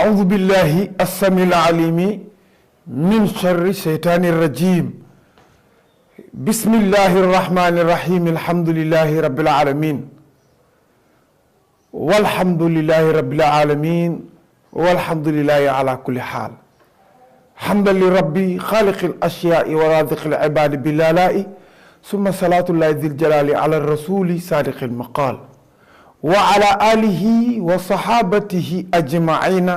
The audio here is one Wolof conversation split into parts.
أعوذ بالله السميع العليم من شر الشيطان الرجيم بسم الله الرحمن الرحيم الحمد لله رب العالمين والحمد لله رب العالمين والحمد لله على كل حال حمدا لربي خالق الأشياء ورازق العباد بالآلاء ثم صلاة الله ذي الجلال على الرسول صادق المقال وعلى آله وصحابته أجمعين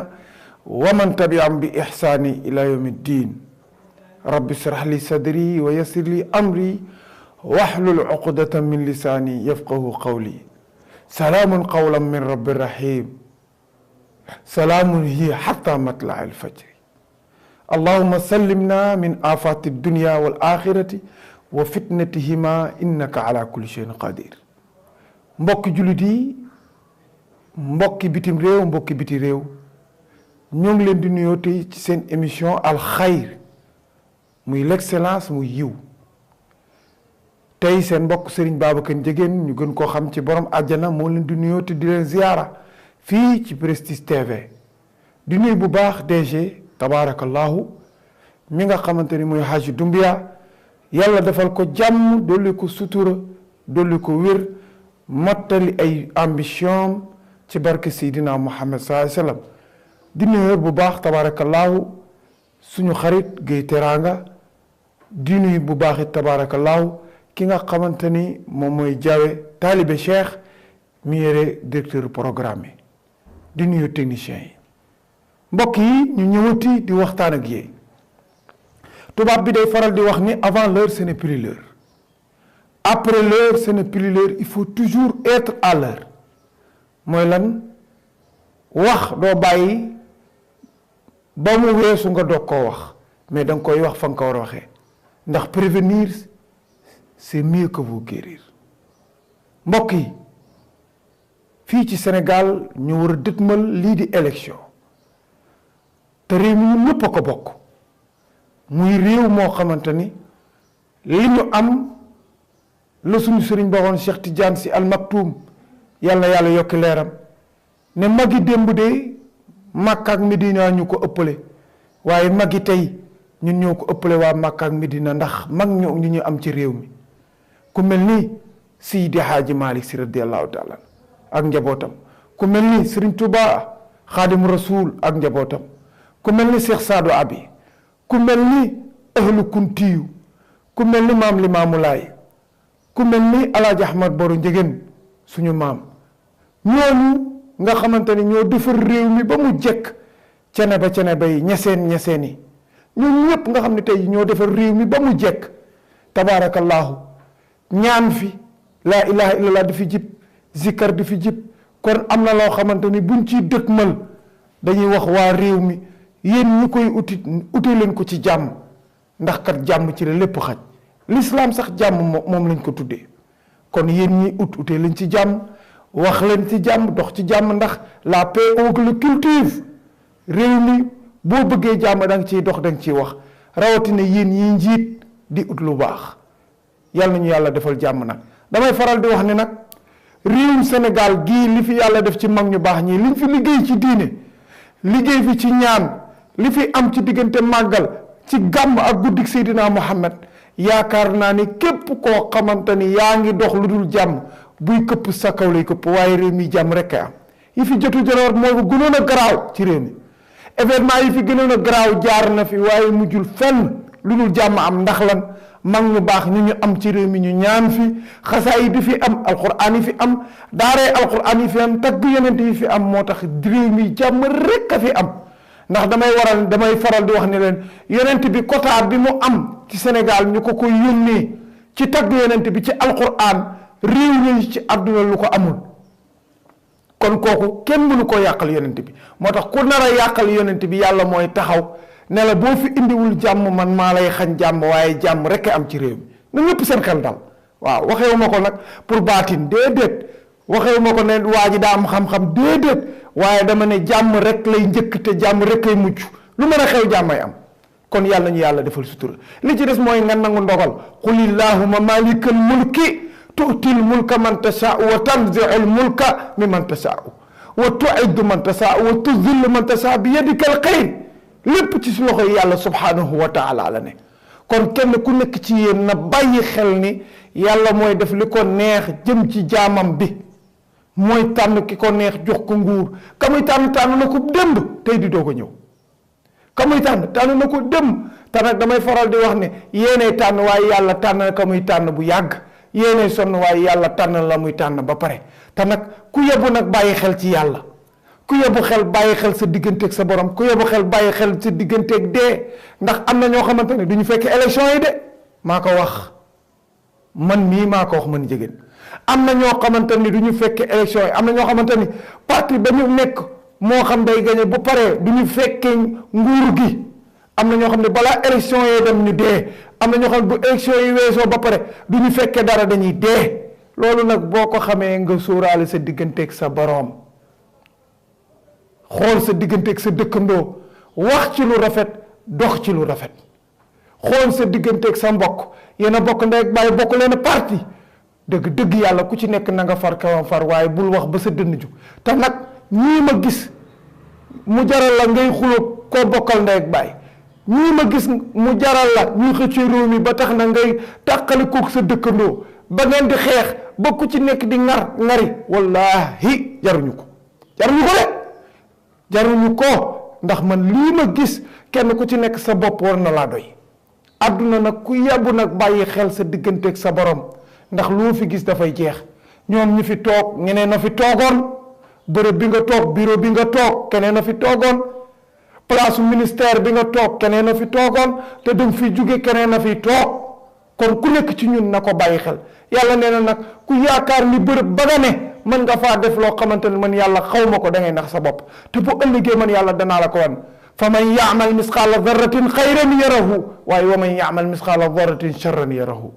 ومن تبعهم بإحسان إلى يوم الدين رب اشرح لي صدري ويسر لي أمري واحلل عقدة من لساني يفقه قولي سلام قولا من رب رحيم سلام هي حتى مطلع الفجر اللهم سلمنا من آفات الدنيا والآخرة وفتنتهما إنك على كل شيء قدير mbokki jullit yi mbokki bitim réew mbokki biti réew ñoo ngi leen di nuyoo tey ci seen émission Al Khayr muy l'excellence muy yiw tey seen mbokk Serigne Babacar Ndiéguène ñu gën koo xam ci borom àjjana moo leen di nuyoo te di leen ziyaara fii ci Prestige TV di nuyu bu baax DG tabaarakallahu mi nga xamante ni muy Haji Doumbia yàlla defal ko jàmm dolli ko sutura dolli ko wér mottali ay ambition ci barke Seydina Muhammad sallallahu alayhi wasallam di nuyu bu baax tabarakallahu suñu xarit Guèye Teranga di nuyu bu baax it tabarakallahu ki nga xamante ni moom mooy Jawe taalibe Cheikh mi yore directeur programme yi di nuyu technicien yi mbokk yi ñu ñëwati di waxtaan ak yéen tubaab bi day faral di wax ni avant l'heure ce n'est plus l'heure après l'heure ce n'est plus l'heure il faut toujours être à l'heure mooy lan wax doo bàyyi ba mu weesu nga doog koo wax mais da nga koy wax fa nga ko war a waxee ndax prévenir c'est mieux que vous guérir mbokk yi fii ci Sénégal ñu war a dëtmal lii di élection te réew mi ñun ñëpp a ko bokk muy réew moo xamante ni li ñu am la suñu sëriñ ba woon Cheikh Tidiane Sy Al Maktoum yàlla yàlla yokki leeram ne magi démb de Makka ak Medina ñu ko ëppale waaye magi tey ñun ñoo ko ëppale waa Makka ak Medina ndax mag ñoo ñu am ci réew mi ku mel ni Seydi Hadji Malick Sy radiyallahu taala ak njabootam ku mel ni Sëriñ Tuuba Xaadimu Rasuul ak njabootam ku mel ni Cheikh Saadu Abi ku mel ni ahlu kuntiyu ku mel ni maam Limaamu Laay ku mel ni Alaaji Ahmad Boru Ndiéguène suñu maam ñooñu nga xamante ni ñoo defar réew mi ba mu jekk cene ba yi ñeseen yi ñun ñëpp nga xam ne tey ñoo defar réew mi ba mu jekk tabaarakallaahu ñaan fi laa ilaha illallah di fi jib zikkar di fi jib kon am na loo xamante ni buñ ciy dëkkmal dañuy wax waa réew mi yéen ñi koy uti leen ko ci jàmm ndax kat jàmm ci la lépp xaj l'islam sax jàmm moom lañ ko tuddee kon yéen ñi utee leen ci jàmm wax leen ci jàmm dox ci jàmm ndax la paix on le cultive réew mi boo bëggee jàmm da nga ciy dox da nga ciy wax rawatina yéen ñi njiit di ut lu baax yàlla nañu yàlla defal jàmm nag damay faral di wax ne nag réewum Sénégal gii li fi yàlla def ci mag ñu baax ñii liñ fi liggéey ci diine liggéey fi ci ñaan li fi am ci diggante màggal ci gàmm ak guddik Seydina Muhammad yaakaar naa ni képp koo xamante ni yaa ngi dox lu dul jàmm buy këpp sa kaw lay këpp waaye réew mi jàmm rek am yi fi jotu jëloor mooy gënoon a garaaw ci réew mi événement yi fi gënoon a garaaw jaar na fi waaye mujjul fenn lu dul jàmm am ndax lan mag ñu baax ñu am ci réew mi ñu ñaan fi xasaa yi di fi am alquran yi fi am daaree alquran yi fi am tagg yonent yi fi am moo tax réew mi jàmm rek a fi am ndax damay faral di wax ne leen yonent bi quota bi mu am ci Sénégal ñu ko yónnee ci tagg yonent bi ci alquran réew ñi ci àdduna lu ko amul kon kooku kenn mënu ko yàqal yonent bi moo tax ku nar a yàqal yonent bi yàlla mooy taxaw ne la boo fi indiwul jàmm man maa lay xañ jàmm waaye jàmm rek am ci réew mi na ñëpp seen xel dal waaw waxewu ma ko nag pour baatin déedéet waxewu ma ko ne waa ji daa am xam-xam déedéet waaye dama ne jàmm rek lay njëkk te jàmm rek lay mucc lu mën a xew jàmmay am kon yàlla ñu yàlla defal sutura li ci des mooy nga nangu ndogal qulillahumma malikal mulki tu'til mulka man tashaa'u wa tanzi'ul mulka mimman tashaa'u wa tu'izzu man tashaa wa tuzillu man tashaa bi yadika al xayr lépp ci si loxo yàlla subhanahu wa taala la ne. kon kenn ku nekk ci yéen na bàyyi xel ni yàlla mooy def li ko neex jëm ci jaamam bi, mooy tànn ki ko neex jox ko nguur. ka muy tànn na ko démb tey di doog a ñëw. ka muy tànn na ko démb te nag damay faral di wax ne yéenay tànn waaye yàlla tànn na ka muy tànn bu yàgg. yéenay sonn waaye yàlla tànn la muy tànn ba pare. te nag ku yebu nag bàyyi xel ci yàlla, ku yebu xel bàyyi xel sa digganteeg sa borom, ku yebu xel bàyyi xel sa digganteeg dee. ndax am na ñoo xamante ne du ñu fekk élection yi de, maa ko wax man mii maa ko wax man Ndiéguène. am na ñoo xamante ni du ñu fekk élection yi, am na ñoo xamante ni parti ba ñu nekk moo xam day gañe bu paree du ñu fekkee nguur gi. am na ñoo xam ne balaa élection yi dem ñu dee, am na ñoo xam ne bu élection yi weesoo ba pare du ñu fekkee dara dañuy dee. loolu nag boo ko xamee nga sóoraale sa digganteeg sa boroom, xool sa digganteeg sa dëkkandoo, wax ci lu rafet, dox ci lu rafet. xool sa digganteeg sa mbokk, yéen a bokk ndey ak baay, bokk leen parti, dëgg yàlla ku ci nekk na nga far kawam far, waaye bul wax ba sa dënn ju. te nag ñii ma gis mu jaral la ngay xuloo koo bokkal ndey ak baay, ñii ma gis mu jaral la ñuy xëcc réew mi ba tax na ngay tàqali kook sa dëkkandoo ba ngeen di xeex ba ku ci nekk di ngari wallahi jaruñu ko ndax man lii ma gis kenn ku ci nekk sa bopp war na laa doy. àdduna nag ku yebbu nag bàyyi xel sa digganteeg sa borom, ndax loo fi gis dafay jeex. ñoom ñi fi toog ñeneen na fi toogoon, bërëb bi nga toog bureau bi nga toog keneen na fi toogoon, place ministère bi nga toog keneen na fi toogoon, te danga fi jóge keneen na fi toog. kon ku nekk ci ñun na ko bàyyi xel. yàlla nee na nag ku yaakaar ni bërëb ba nga ne mën nga faa def loo xamante ne man yàlla xaw ma ko, da ngay nax sa bopp. te bu ëllëgee man yàlla danaa la ko wan. fa man yaamal misqaala darratin xayran yarahu waaye wa man yaamal misqaala darratin charran yarahu.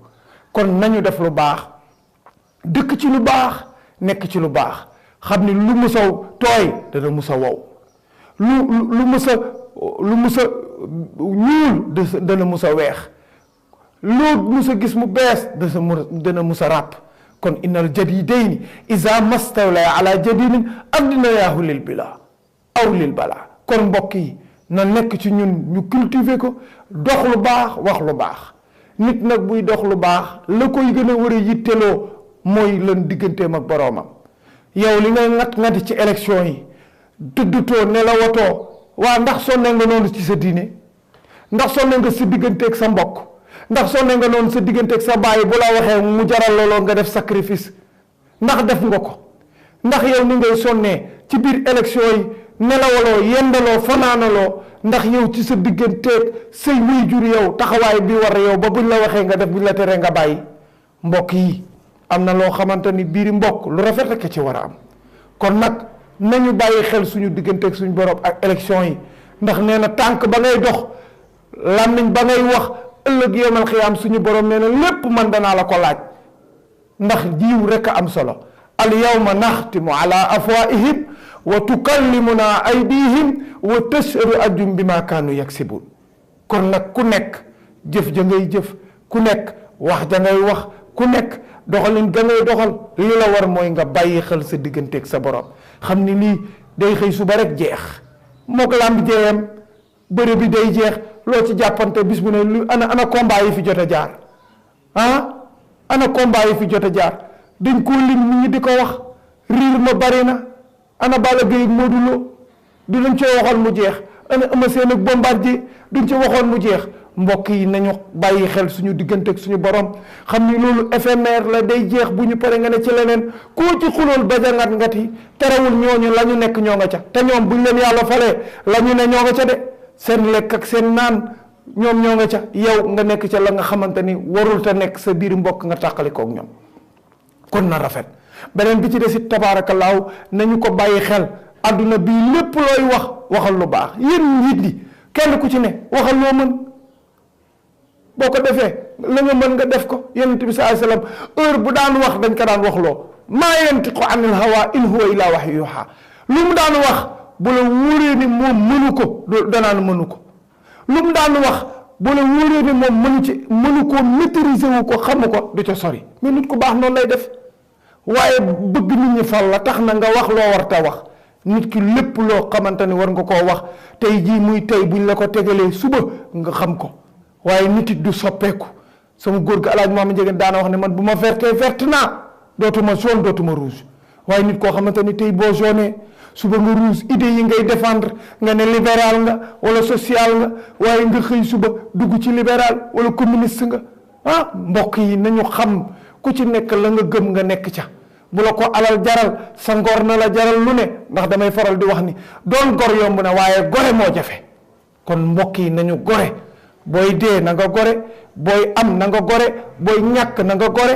kon nañu def lu baax, dëkk ci lu baax, nekk ci lu baax, xam ni lu musa tooy dana musa wow, lu musa ñuul dana musa weex, loo musa gis mu bees dana musa ràpp. kon innal jadidayni iza mastawlaya ala jadidin addinayaahu lil bila aw lil bala. kon mbokk yi na nekk ci ñun ñu cultiver ko, dox lu baax, wax lu baax. nit nag buy dox lu baax la koy gën a war a yitteloo mooy lan digganteem ak boroomam. yow li ngay ngat ci élection yi tëddutoo nelawatoo, waa ndax sonne nga noonu ci sa diine? ndax sonne nga sa digganteeg sa mbokk? ndax sonne nga noonu sa digganteeg sa baay bu la waxee mu jaral looloo nga def sacrifice? ndax def nga ko? ndax yow ni ngay sonnee ci biir élection yi nelawaloo, yendaloo, fanaanaloo, ndax yow ci sa digganteeg say waajur yow taxawaay bi war yow ba buñ la waxee nga def, buñ la teree nga bàyyi? mbokk yi am na loo xamante ni biiri mbokk lu rafet rek ci war a am. kon nag nañu bàyyi xel suñu digganteeg suñu borom ak élection yi, ndax nee na tànk ba ngay dox, làmmiñ ba ngay wax, ëllëg yawmal xiyaam suñu borom nee na lépp man danaa la ko laaj. ndax jiw rek a am solo. al yawma naxtimu ala afwaihim wa tukallimuna aydihim wa tashhadu arjuluhum bima kaanu yaksibun. kon nag ku nekk jëf ja ngay jëf, ku nekk wax ja ngay wax, ku nekk doxalin ga ngay doxal, li la war mooy nga bàyyi xel sa digganteeg sa borom. xam ni lii day xëy suba rek jeex, mook làmb jeeyam, bëre bi day jeex, loo ci jàppante bis bu ne lu ana combat yi fi jot a jaar, ana combat yi fi jot a jaar dañ koo lim nit ñi di ko wax, riir ma bari na. ana Balla Gaye ak Modou Lo du lañ ci waxoon mu jeex, ana Eumeu Sène ak Bombardier duñ ci waxoon mu jeex. mbokk yi nañu bàyyi xel suñu diggante ak suñu borom, xam ni loolu éphémère la, day jeex. bu ñu pare nga ne ci leneen, koo ci xulool ba ja ngat yi terewul ñooñu la ñu nekk ñoo nga ca, te ñoom buñ leen yàlla falee la ñu ne ñoo nga ca de, seen lekk ak seen naan ñoom ñoo nga ca, yow nga nekk ca la nga xamante ni warul te nekk sa biir mbokk nga tàqali kook ñoom. kon na rafet. beneen bi ci des it tabaarakallaahu nañu ko bàyyi xel. adduna bii lépp looy waxal lu baax. yéen njiit li kenn ku ci ne waxal loo mën, boo ko defee la nga mën nga def ko. yonent bi sallallahu alayhi wasallam heure bu daan wax dañ ko daan wax loo, maa yantiqu anil hawa in huwa illa wahyu yuha. lu mu daan wax bu la wóoree ni moom mënu ko danaan mënu ko. lu mu daan wax bu la wóoree ni moom mënu ko maîtriser wu ko, xamu ko, du ca sori. mais nit ku baax noonu lay def. waaye bëgg nit ñi fal la tax na nga wax loo war ta wax, nit ki lépp loo xamante ni war nga koo wax tey jii muy tey buñ la ko tegalee suba nga xam ko waaye nit it du soppeeku. sama góor gi alaaj Maama Njegen daana wax ne man bu ma verte naa dootuma jaune dootuma rouge waaye nit koo xamante ni tey boo jaune suba nga rouge idée yi ngay défendre nga ne libéral nga wala social nga waaye nga xëy suba dugg ci libéral wala communiste nga mbokk yi nañu xam ku ci nekk la nga gëm nga nekk ca bu la ko alal jaral sa ngor na la jaral lu ne ndax damay faral di wax ni doon gor yomb na waaye gore moo jafe kon mbokk yi nañu gore booy dee na nga gore booy am na nga gore booy ñàkk na nga gore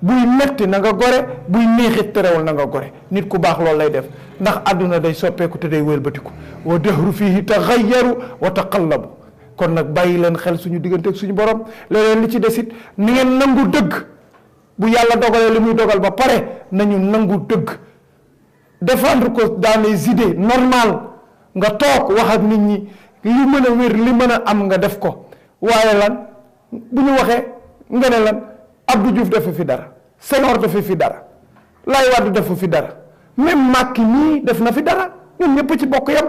buy metti na nga gore buy neexit terewul na nga gore nit ku baax loolu lay def ndax àdduna day soppeeku te day wëlbatiku wa dahru fihi taxayyaru wa taqallabu kon nag bàyyi leen xel suñu diggante ak suñu borom leneen li ci desit ni ngeen nangu dëgg bu yàlla dogalee li muy dogal ba pare nañu nangu dëgg défendre ko dans les idées normales nga toog wax ak nit ñi li mën a wér li mën a am nga def ko waaye lan bu ñu waxee nga ne lan Abdou Diouf dafa fi dara Senghor dafa fi dara Laye Wade dafa fi dara même Macky nii def na fi dara ñun ñëpp ci bokk yam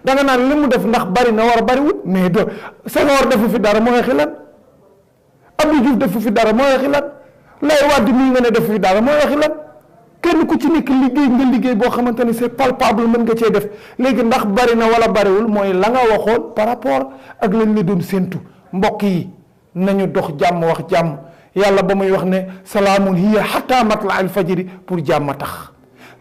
da nga naan li mu def ndax bari na war a bariwul mais do Senghor dafa fi dara mooy xilan Abdou Diouf dafa fi dara mooy xilan Laye Wade mii nga ne dafa fi dara mooy xilan kenn ku ci nekk liggéey nga liggéey boo xamante ni c'est palpable mën nga cee def léegi ndax bari na wala bariwul mooy la nga waxoon par rapport ak lañ la doon séentu mbokk yi nañu dox jàmm wax jàmm yàlla ba muy wax ne salaamun hiya hatta matla al fajri pour jàmm tax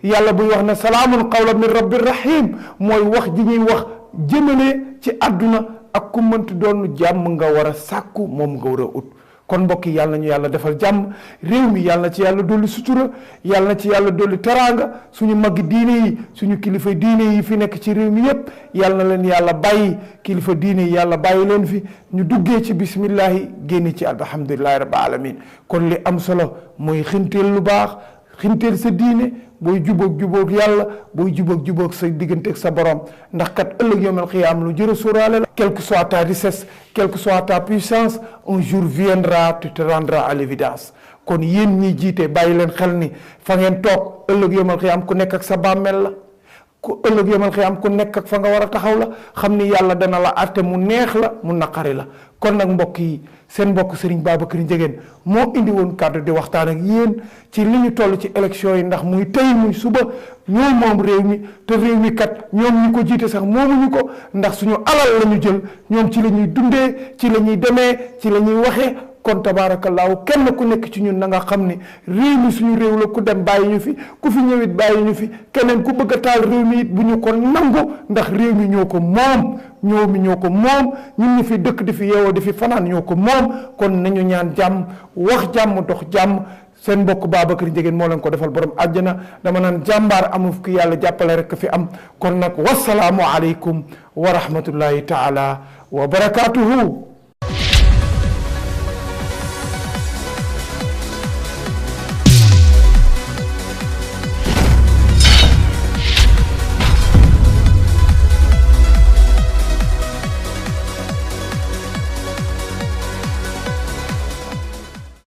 yàlla buy wax ne salaamun qawlan min rabbir rahim mooy wax ji ñuy wax jëmale ci àdduna ak ku mënti doon jàmm nga war a sàkku moom nga war a ut kon mbokk yi yàlla nañu yàlla defal jàmm réew mi yàlla na ci yàlla dolli sutura yàlla na ci yàlla dolli teraanga suñu maggi diine yi suñu kilifa diine yi fi nekk ci réew mi yépp yàlla na leen yàlla bàyyi kilifa diine yi yàlla bàyyi leen fi ñu duggee ci bismillahi génne ci alhamdulillahi rabbil alamin kon li am solo mooy xinteel lu baax xinteel sa diine booy jubóog yàlla booy jubóog sa diggante ak sa borom ndax kat ëllëg yawmal qiyaam lu jërë sóoraale la quelle que soit ta richesse quelle que soit ta puissance un jour viendra tu te rendras à l'évidence kon yéen ñi jiite bàyyi leen xel ni fa ngeen toog ëllëg yawmal qiyaam ku nekk ak sa bàmmeel la ku ëllëg yawmal qiyaam ku nekk ak fa nga war a taxaw la xam ni yàlla dana la àtte mu neex la mu naqari la kon nag mbokk yi seen mbokk Serigne Babacar Ndiéguène moo indi woon kàddu di waxtaan ak yéen ci li ñu toll ci élection yi ndax muy tey muy suba ñoo moom réew mi te réew mi kat ñoom ñu ko jiite sax moomuñu ko ndax suñu alal la ñu jël ñoom ci la ñuy dundee ci la ñuy demee ci la ñuy waxee kon tabaarakallaahu kenn ku nekk ci ñun na nga xam ne réew mi suñu réew la ku dem bàyyi ñu fi ku fi ñëwit bàyyi ñu fi keneen ku bëgg a taal réew mi it bu ñu ko nangu ndax réew mi ñoo ko moom ñoo ko moom ñun ñu fi dëkk di fi yeewoo di fi fanaan ñoo ko moom kon nañu ñaan jàmm wax jàmm dox jàmm seen mbokk Babacar Ndiéguène moo leen ko defal borom àjjana dama naan jàmbaar amul ki yàlla jàppale rek fi am kon nag wasalaamu aleykum wa rahmatullahi taala wa barakaatuhu